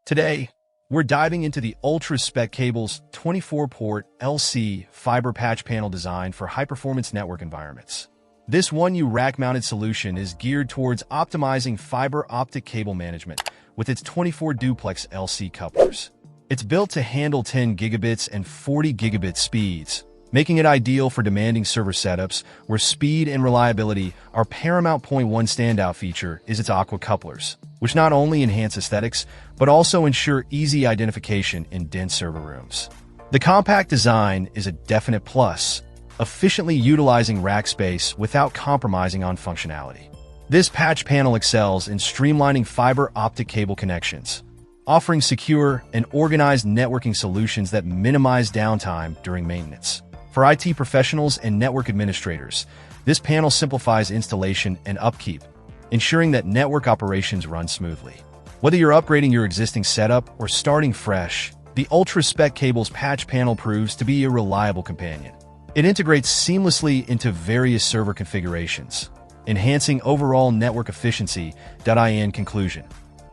Today, we're diving into the Ultra Spec cable's 24-port LC fiber patch panel design for high-performance network environments. This 1U rack-mounted solution is geared towards optimizing fiber optic cable management with its 24-duplex LC couplers. It's built to handle 10 gigabits and 40 gigabit speeds, making it ideal for demanding server setups where speed and reliability are paramount. One standout feature is its aqua couplers, which not only enhance aesthetics, but also ensure easy identification in dense server rooms. The compact design is a definite plus, efficiently utilizing rack space without compromising on functionality. This patch panel excels in streamlining fiber optic cable connections, offering secure and organized networking solutions that minimize downtime during maintenance. For IT professionals and network administrators, this panel simplifies installation and upkeep, ensuring that network operations run smoothly. Whether you're upgrading your existing setup or starting fresh, the Ultra Spec cable's patch panel proves to be a reliable companion. It integrates seamlessly into various server configurations, enhancing overall network efficiency. In conclusion,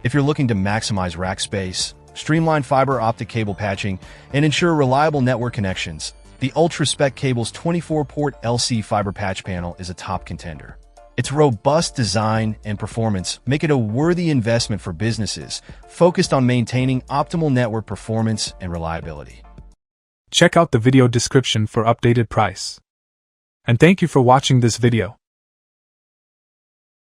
if you're looking to maximize rack space, streamline fiber optic cable patching, and ensure reliable network connections, the Ultra Spec cable's 24-port LC fiber patch panel is a top contender. Its robust design and performance make it a worthy investment for businesses focused on maintaining optimal network performance and reliability. Check out the video description for updated price. And thank you for watching this video.